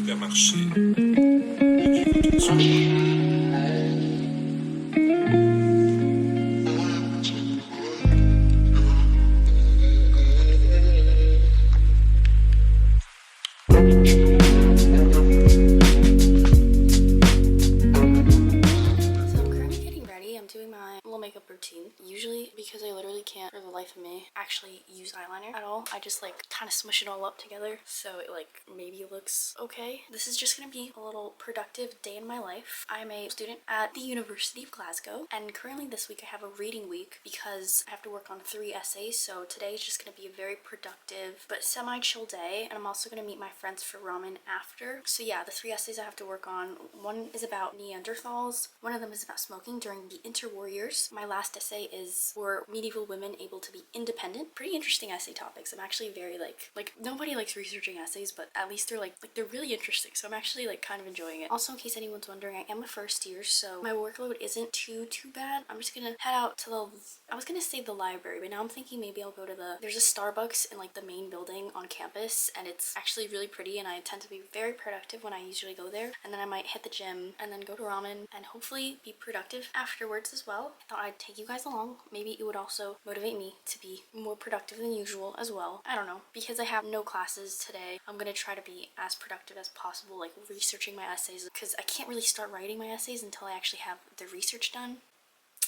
supermarché et qui veut tout de suite. Usually, because I literally can't for the life of me actually use eyeliner at all, I just like kind of smush it all up together so it like maybe looks okay. This is just gonna be a little productive day in my life. I'm a student at the University of Glasgow, and currently this week I have a reading week because I have to work on 3 essays, so today is just gonna be a very productive but semi-chill day, and I'm also gonna meet my friends for ramen after. So yeah, the 3 essays I have to work on, one is about Neanderthals, one of them is about smoking during the interwar years. My last essay is were medieval women able to be independent. Pretty interesting essay topics. I'm actually very like nobody likes researching essays, but at least they're like they're really interesting, so I'm actually like kind of enjoying it. Also, in case anyone's wondering, I am a first year, so my workload isn't too bad. I'm just gonna head out to the, I was gonna say the library, but now I'm thinking maybe I'll go to there's a Starbucks in like the main building on campus, and it's actually really pretty, and I tend to be very productive when I usually go there. And then I might hit the gym and then go to ramen and hopefully be productive afterwards as well. I thought I'd take you guys along. Maybe it would also motivate me to be more productive than usual as well. I don't know. Because I have no classes today, I'm gonna try to be as productive as possible, like researching my essays, because I can't really start writing my essays until I actually have the research done.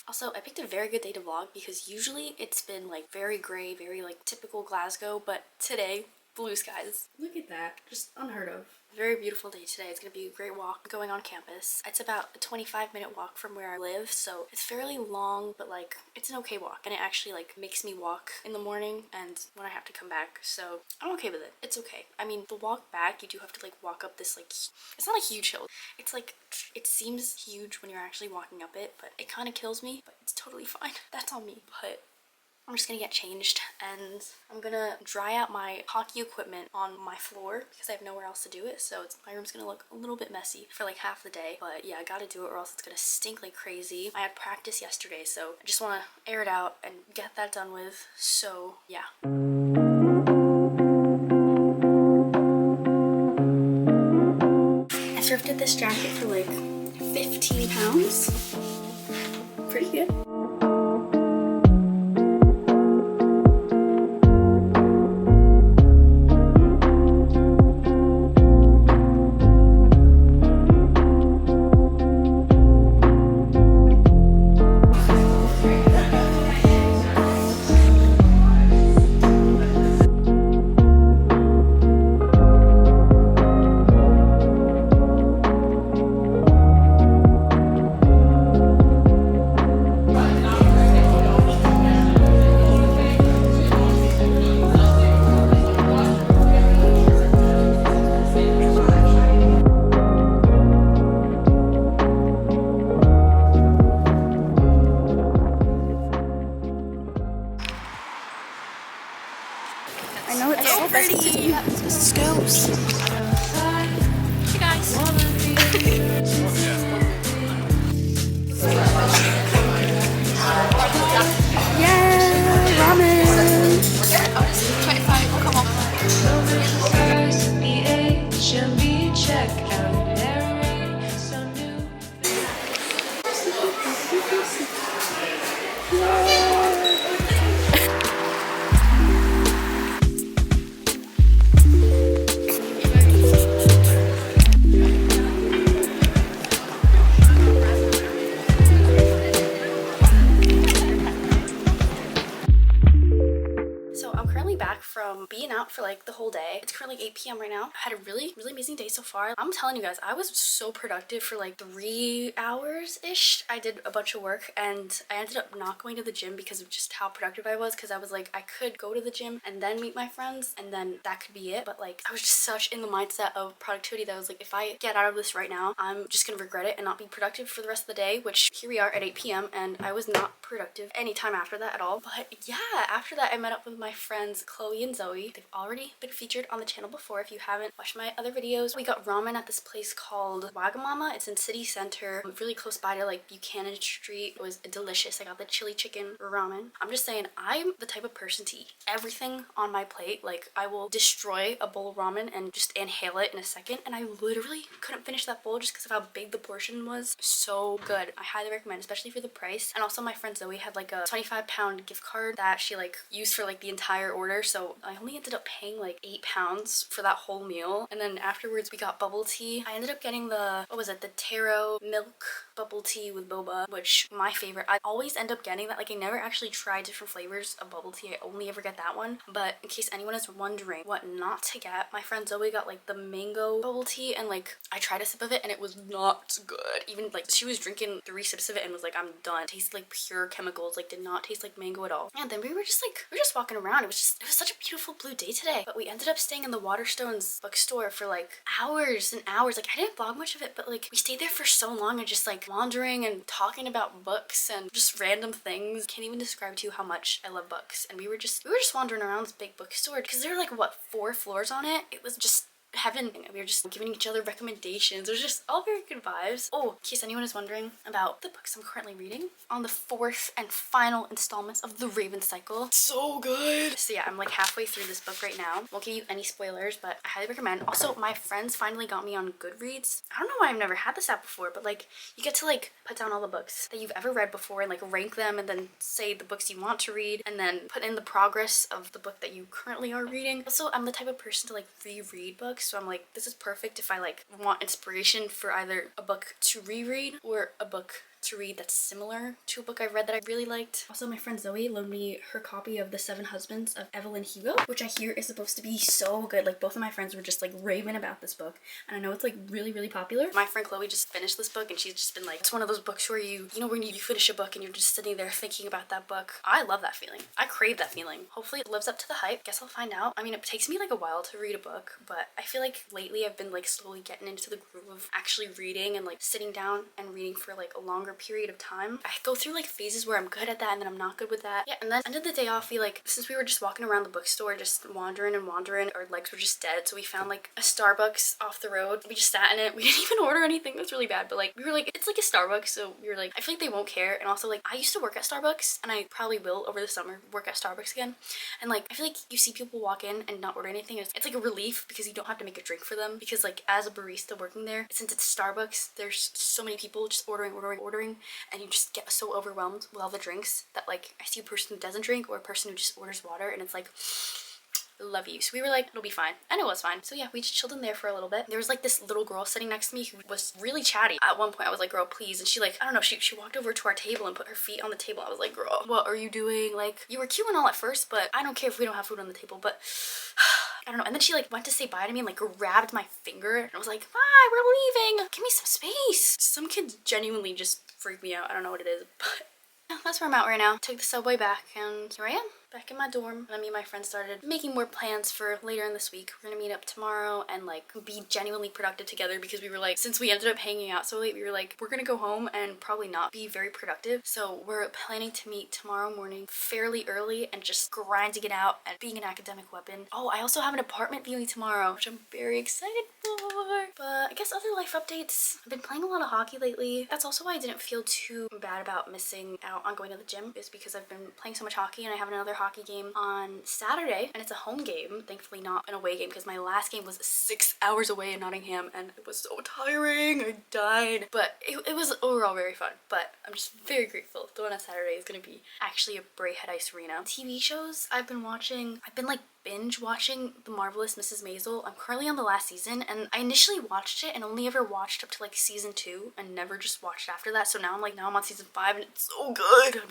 Also, I picked a very good day to vlog because usually it's been like very gray, very like typical Glasgow, but today, blue skies. Look at that, just unheard of. Very beautiful day today. It's gonna be a great walk going on campus. It's about a 25-minute walk from where I live, so it's fairly long, but like it's an okay walk, and it actually like makes me walk in the morning and when I have to come back, so I'm okay with it. It's okay. I mean, the walk back, you do have to like walk up this like, it's not a huge hill. It's like, it seems huge when you're actually walking up it, but it kind of kills me, but it's totally fine. That's on me. But I'm just gonna get changed and I'm gonna dry out my hockey equipment on my floor because I have nowhere else to do it, so my room's gonna look a little bit messy for like half the day. But yeah, I gotta do it or else it's gonna stink like crazy. I had practice yesterday, so I just want to air it out and get that done with. So yeah. I thrifted this jacket for like 15 pounds. Pretty good. I know it's so pretty. Scoops. Hey guys. Yeah, ramen. 25. Come on. From being out for like the whole day. It's currently 8 p.m. right now. I had a really amazing day so far. I'm telling you guys, I was so productive for like 3 hours ish. I did a bunch of work and I ended up not going to the gym because of just how productive I was, because I was like, I could go to the gym and then meet my friends and then that could be it. But like I was just such in the mindset of productivity that I was like, if I get out of this right now, I'm just gonna regret it and not be productive for the rest of the day, which here we are at 8 p.m. and I was not productive anytime after that at all. But yeah, after that I met up with my friends Chloe and Zoe. They've already been featured on the channel before. If you haven't watched my other videos, we got ramen at this place called Wagamama. It's in city center, really close by to like Buchanan Street. It was delicious. I got the chili chicken ramen. I'm just saying, I'm the type of person to eat everything on my plate. Like, I will destroy a bowl of ramen and just inhale it in a second, and I literally couldn't finish that bowl just because of how big the portion was. So good. I highly recommend, especially for the price. And also my friend Zoe had like a 25-pound gift card that she like used for like the entire order, so I only ended up paying like £8 for that whole meal. And then afterwards we got bubble tea. I ended up getting the, what was it, the taro milk bubble tea with boba, which my favorite. I always end up getting that. Like, I never actually tried different flavors of bubble tea. I only ever get that one. But in case anyone is wondering what not to get, my friend Zoe got like the mango bubble tea, and like I tried a sip of it and it was not good. Even like she was drinking 3 sips of it and was like, I'm done. It tasted like pure chemicals, like did not taste like mango at all. And then we were just walking around. It was such a beautiful blue day today. But we ended up staying in the Waterstones bookstore for like hours and hours. Like, I didn't vlog much of it, but like we stayed there for so long and just like wandering and talking about books and just random things. Can't even describe to you how much I love books. And we were just wandering around this big bookstore because there were like, what, 4 floors on it. It was just heaven. We were just giving each other recommendations. It was just all very good vibes. Oh, in case anyone is wondering about the books I'm currently reading, on the 4th and final installments of the Raven cycle. So good. So yeah, I'm like halfway through this book right now. Won't give you any spoilers, but I highly recommend. Also, my friends finally got me on Goodreads. I don't know why I've never had this app before, but like you get to like put down all the books that you've ever read before and like rank them, and then say the books you want to read, and then put in the progress of the book that you currently are reading. Also, I'm the type of person to like reread books, so I'm like, this is perfect if I like want inspiration for either a book to reread or a book to read that's similar to a book I've read that I really liked. Also, my friend Zoe loaned me her copy of The 7 Husbands of Evelyn Hugo, which I hear is supposed to be so good. Like, both of my friends were just like raving about this book, and I know it's like really, really popular. My friend Chloe just finished this book and she's just been like, it's one of those books where you know when you finish a book and you're just sitting there thinking about that book. I love that feeling. I crave that feeling. Hopefully it lives up to the hype. Guess I'll find out. I mean, it takes me like a while to read a book, but I feel like lately I've been like slowly getting into the groove of actually reading and like sitting down and reading for like a longer period of time. I go through like phases where I'm good at that and then I'm not good with that. Yeah, and then ended the day off, we like, since we were just walking around the bookstore, just wandering and wandering, our legs were just dead, so we found like a Starbucks off the road. We just sat in it. We didn't even order anything. It was really bad, but like we were like, it's like a Starbucks, so we were like, I feel like they won't care. And also, like, I used to work at Starbucks, and I probably will over the summer work at Starbucks again, and like I feel like you see people walk in and not order anything, it's like a relief because you don't have to make a drink for them, because like as a barista working there, since it's Starbucks, there's so many people just ordering, and you just get so overwhelmed with all the drinks that like I see a person who doesn't drink or a person who just orders water, and it's like, love you. So we were like, it'll be fine, and it was fine. So yeah, we just chilled in there for a little bit. There was like this little girl sitting next to me who was really chatty. At one point I was like, girl, please. And she like, I don't know, she walked over to our table and put her feet on the table. I was like, girl, what are you doing? Like, you were cute and all at first, but I don't care if we don't have food on the table, but I don't know. And then she like went to say bye to me and like grabbed my finger, and I was like, bye, we're leaving, give me some space. Some kids genuinely just freak me out. I don't know what it is, but yeah, that's where I'm at right now. Took the subway back, and here I am, back in my dorm. And me and my friends started making more plans for later in this week. We're gonna meet up tomorrow and like be genuinely productive together, because we were like, since we ended up hanging out so late, we were like, we're gonna go home and probably not be very productive. So we're planning to meet tomorrow morning fairly early and just grinding it out and being an academic weapon. Oh, I also have an apartment viewing tomorrow, which I'm very excited for. But I guess other life updates. I've been playing a lot of hockey lately. That's also why I didn't feel too bad about missing out on going to the gym, is because I've been playing so much hockey, and I have another hockey game on Saturday, and it's a home game, thankfully not an away game, because my last game was 6 hours away in Nottingham and it was so tiring. I died, but it was overall very fun. But I'm just very grateful. The one on Saturday is going to be actually a Braehead Ice Arena. TV shows I've been watching, I've been like binge watching The Marvelous Mrs. Maisel. I'm currently on the last season, and I initially watched it and only ever watched up to like season 2 and never just watched after that. So now I'm on season 5 and it's so good.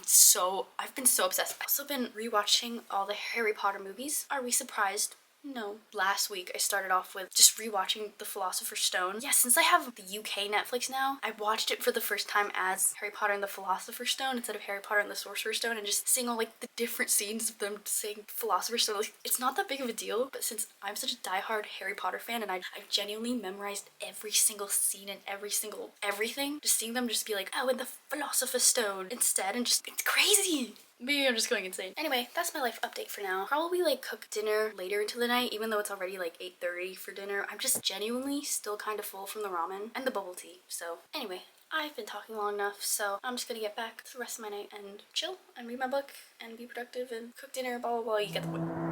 I've been so obsessed. I've also been rewatching all the Harry Potter movies. Are we surprised? No. Last week I started off with just rewatching The Philosopher's Stone. Yeah, since I have the UK Netflix now, I watched it for the first time as Harry Potter and the Philosopher's Stone instead of Harry Potter and the Sorcerer's Stone, and just seeing all like the different scenes of them saying Philosopher's Stone. Like, it's not that big of a deal, but since I'm such a diehard Harry Potter fan and I've genuinely memorized every single scene and everything, just seeing them just be like, oh, and the Philosopher's Stone instead, and just, it's crazy. Maybe I'm just going insane. Anyway, that's my life update for now. Probably like cook dinner later into the night, even though it's already like 8:30 for dinner. I'm just genuinely still kind of full from the ramen and the bubble tea. So anyway, I've been talking long enough, so I'm just gonna get back to the rest of my night and chill and read my book and be productive and cook dinner, blah blah blah. You get the point.